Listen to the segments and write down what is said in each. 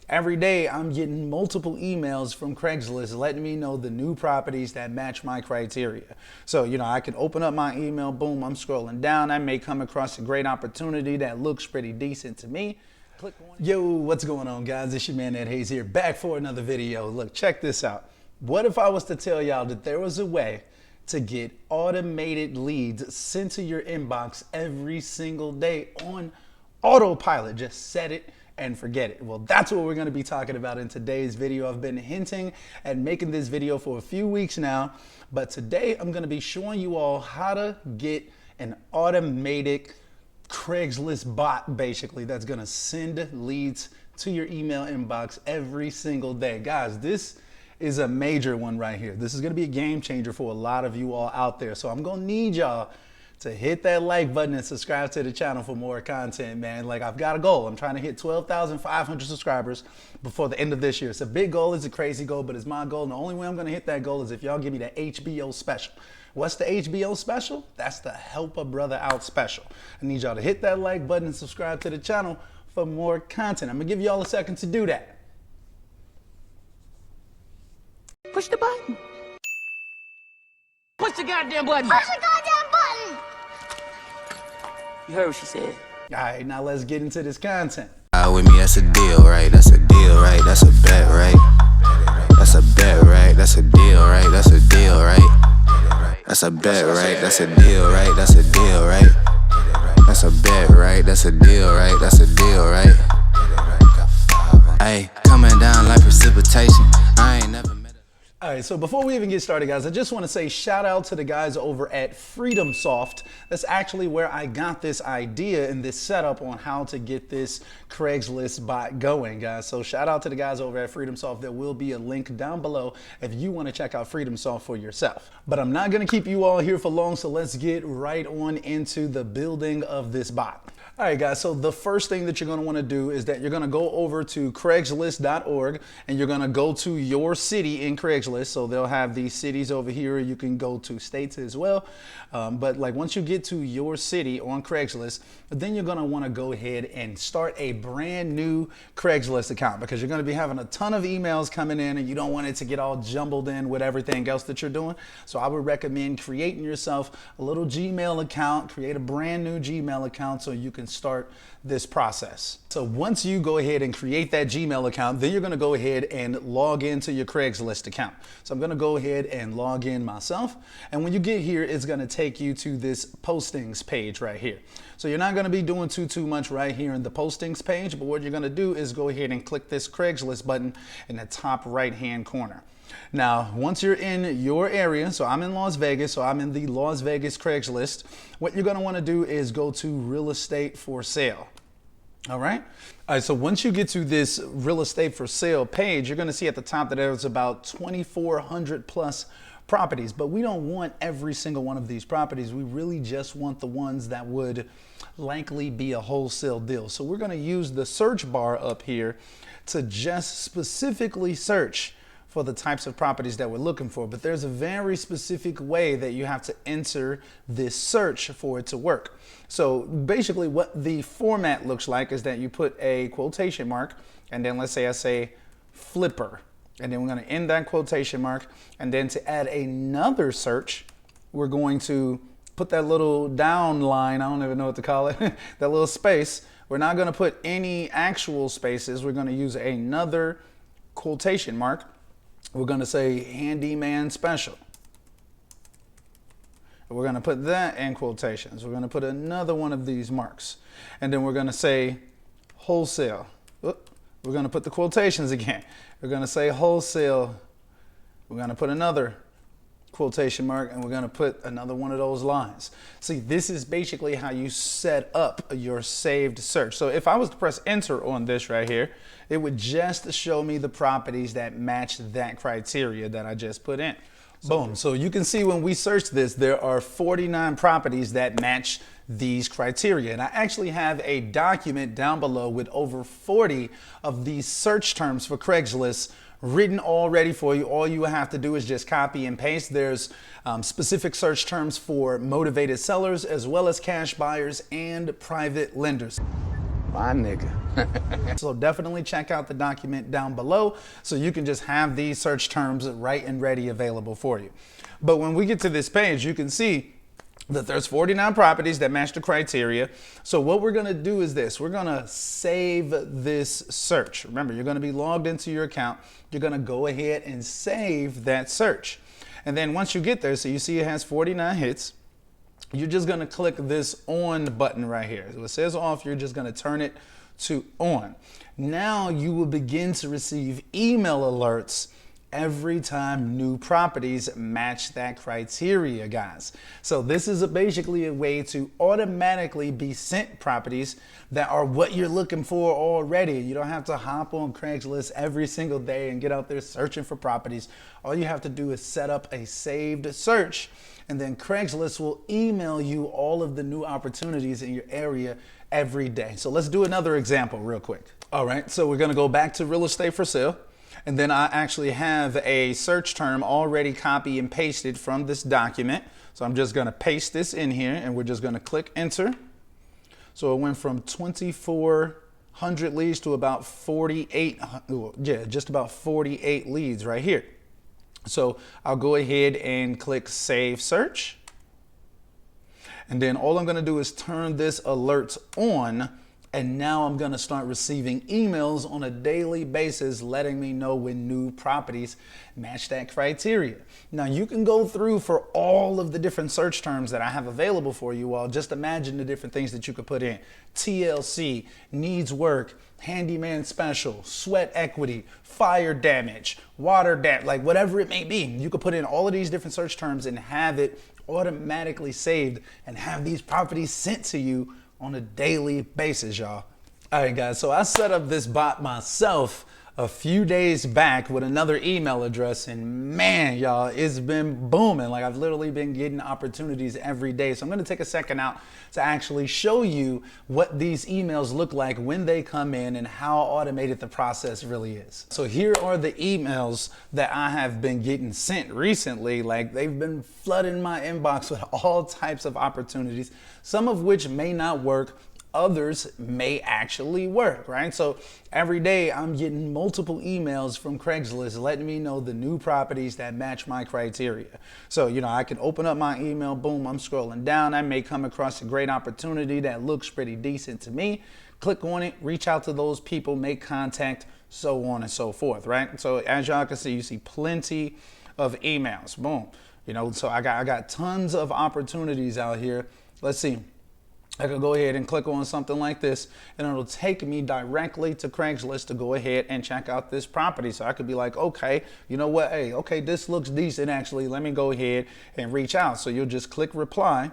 Every day I'm getting multiple emails from Craigslist letting me know the new properties that match my criteria. So, I can open up my email, boom, I'm scrolling down. I may come across a great opportunity that looks pretty decent to me. Click on it. Yo, what's going on, guys? It's your man Ed Hayes here, back for another video. Look, check this out. What if I was to tell y'all that there was a way to get automated leads sent to your inbox every single day on autopilot? Just set it and forget it. Well, that's what we're going to be talking about in today's video. I've been hinting at making this video for a few weeks now, but today I'm going to be showing you all how to get an automated Craigslist bot, basically, that's going to send leads to your email inbox every single day. Guys, this is a major one right here. This is going to be a game changer for a lot of you all out there. So I'm going to need y'all to hit that like button and subscribe to the channel for more content, man. Like, I've got a goal. I'm trying to hit 12,500 subscribers before the end of this year. It's a big goal. It's a crazy goal, but it's my goal. And the only way I'm going to hit that goal is if y'all give me the HBO special. What's the HBO special? That's the Help a Brother Out special. I need y'all to hit that like button and subscribe to the channel for more content. I'm going to give y'all a second to do that. Push the button. Push the goddamn button. Push the goddamn button. You heard what she said. All right, now let's get into this content. With me, that's a deal, right? That's a deal, right? That's a bet, right? That's a bet, right? That's a deal, right? That's a deal, right? That's a bet, right? That's a deal, right? That's a deal, right? That's a bet, right? That's a deal, right? That's a deal, right? Ay, coming down like precipitation. I ain't never met a... All right, so before we even get started, guys, I just want to say shout out to the guys over at FreedomSoft. That's actually where I got this idea and this setup on how to get this Craigslist bot going, guys. So shout out to the guys over at FreedomSoft. There will be a link down below if you want to check out FreedomSoft for yourself. But I'm not going to keep you all here for long, so let's get right on into the building of this bot. All right, guys, so the first thing that you're going to want to do is that you're going to go over to Craigslist.org and you're going to go to your city in Craigslist. So they'll have these cities over here. You can go to states as well. But like once you get to your city on Craigslist, then you're going to want to go ahead and start a brand new Craigslist account because you're going to be having a ton of emails coming in and you don't want it to get all jumbled in with everything else that you're doing. So I would recommend creating yourself a little Gmail account, create a brand new Gmail account so you can start this process. So once you go ahead and create that Gmail account, then you're going to go ahead and log into your Craigslist account. So I'm going to go ahead and log in myself. And when you get here, it's going to take you to this postings page right here. So you're not going to be doing too much right here in the postings page, but what you're going to do is go ahead and click this Craigslist button in the top right hand corner. Now, once you're in your area, so I'm in Las Vegas, so I'm in the Las Vegas Craigslist, what you're going to want to do is go to real estate for sale. All right. All right. So once you get to this real estate for sale page, you're going to see at the top that there's about 2,400 plus properties, but we don't want every single one of these properties. We really just want the ones that would likely be a wholesale deal. So we're going to use the search bar up here to just specifically search for the types of properties that we're looking for. But there's a very specific way that you have to enter this search for it to work. So basically what the format looks like is that you put a quotation mark and then let's say I say flipper, and then we're going to end that quotation mark, and then to add another search we're going to put that little down line, I don't even know what to call it, that little space. We're not going to put any actual spaces. We're going to use another quotation mark. We're going to say handyman special. We're going to put that in quotations. We're going to put another one of these marks. And then we're going to say wholesale. We're going to put the quotations again. We're going to say wholesale. We're going to put another quotation mark, and we're going to put another one of those lines. See, this is basically how you set up your saved search. So if I was to press enter on this right here, it would just show me the properties that match that criteria that I just put in. Boom. So you can see when we search this, there are 49 properties that match these criteria. And I actually have a document down below with over 40 of these search terms for Craigslist written already for you. All you have to do is just copy and paste. There's specific search terms for motivated sellers as well as cash buyers and private lenders. My nigga. So definitely check out the document down below so you can just have these search terms right and ready available for you. But when we get to this page, you can see that there's 49 properties that match the criteria. So what we're gonna do is this, we're gonna save this search. Remember, you're gonna be logged into your account. You're gonna go ahead and save that search. And then once you get there, so you see it has 49 hits, you're just gonna click this on button right here. So it says off, you're just gonna turn it to on. Now you will begin to receive email alerts every time new properties match that criteria, guys. So this is basically a way to automatically be sent properties that are what you're looking for already. You don't have to hop on Craigslist every single day and get out there searching for properties. All you have to do is set up a saved search, and then Craigslist will email you all of the new opportunities in your area every day. So let's do another example real quick. All right, so we're gonna go back to real estate for sale. And then I actually have a search term already copy and pasted from this document. So I'm just gonna paste this in here and we're just gonna click enter. So it went from 2,400 leads to about 48, just about 48 leads right here. So I'll go ahead and click save search. And then all I'm gonna do is turn this alert on. And now I'm gonna start receiving emails on a daily basis letting me know when new properties match that criteria. Now you can go through for all of the different search terms that I have available for you all. Just imagine the different things that you could put in. TLC, needs work, handyman special, sweat equity, fire damage, water damage, like whatever it may be. You could put in all of these different search terms and have it automatically saved and have these properties sent to you on a daily basis, y'all. All right, guys, so I set up this bot myself a few days back with another email address, and man, y'all, it's been booming. Like, I've literally been getting opportunities every day. So I'm gonna take a second out to actually show you what these emails look like when they come in and how automated the process really is. So here are the emails that I have been getting sent recently. Like, they've been flooding my inbox with all types of opportunities, some of which may not work, others may actually work, right? So every day I'm getting multiple emails from Craigslist letting me know the new properties that match my criteria. So, you know, I can open up my email, boom, I'm scrolling down. I may come across a great opportunity that looks pretty decent to me. Click on it, reach out to those people, make contact, so on and so forth, right? So as y'all can see, you see plenty of emails, boom. You know, so I got tons of opportunities out here. Let's see. I could go ahead and click on something like this and it'll take me directly to Craigslist to go ahead and check out this property. So I could be like, okay, you know what? Hey, okay, this looks decent actually. Let me go ahead and reach out. So you'll just click reply.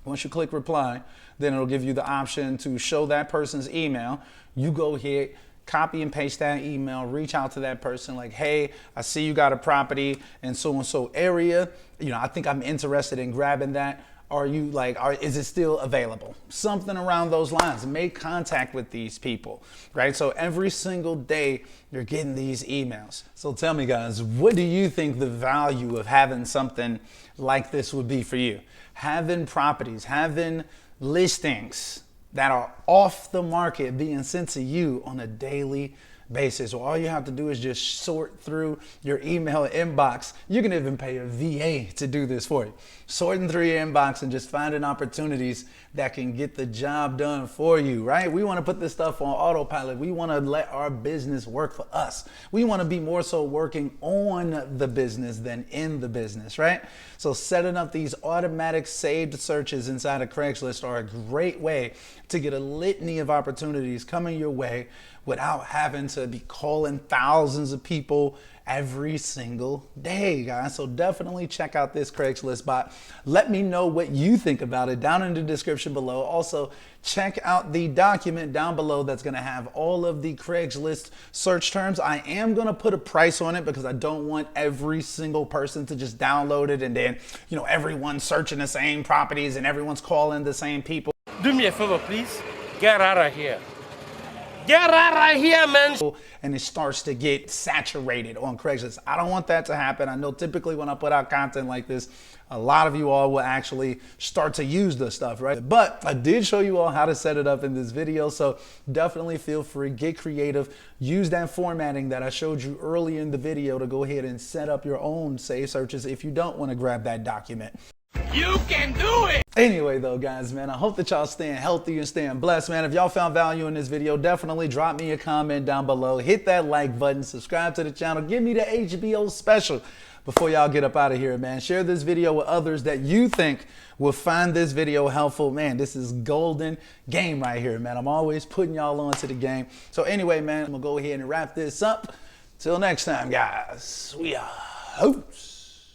Once you click reply, then it'll give you the option to show that person's email. You go ahead, copy and paste that email, reach out to that person like, hey, I see you got a property in so and so area. You know, I think I'm interested in grabbing that. Are you like, is it still available? Something around those lines. Make contact with these people, right? So every single day you're getting these emails. So tell me, guys, what do you think the value of having something like this would be for you? Having properties, having listings that are off the market being sent to you on a daily basis. So all you have to do is just sort through your email inbox. You can even pay a VA to do this for you. Sorting through your inbox and just finding opportunities that can get the job done for you, right? We want to put this stuff on autopilot. We want to let our business work for us. We want to be more so working on the business than in the business, right? So setting up these automatic saved searches inside of Craigslist are a great way to get a litany of opportunities coming your way without having to be calling thousands of people every single day, guys. So definitely check out this Craigslist bot. Let me know what you think about it down in the description below. Also, check out the document down below that's gonna have all of the Craigslist search terms. I am gonna put a price on it because I don't want every single person to just download it and then, you know, everyone's searching the same properties and everyone's calling the same people. Do me a favor, please. Get out of here. Get out of here, man. And it starts to get saturated on Craigslist. I don't want that to happen. I know typically when I put out content like this, a lot of you all will actually start to use the stuff, right? But I did show you all how to set it up in this video, so definitely feel free, get creative, use that formatting that I showed you early in the video to go ahead and set up your own save searches if you don't want to grab that document. You can do it. Anyway though, guys, man, I hope that y'all staying healthy and staying blessed, man. If y'all found value in this video, definitely drop me a comment down below, hit that like button, subscribe to the channel, give me the HBO special. Before y'all get up out of here, man, share this video with others that you think will find this video helpful. Man, this is golden game right here, man. I'm always putting y'all onto the game. So anyway, man, I'm gonna go ahead and wrap this up. Till next time, guys, we are hosts.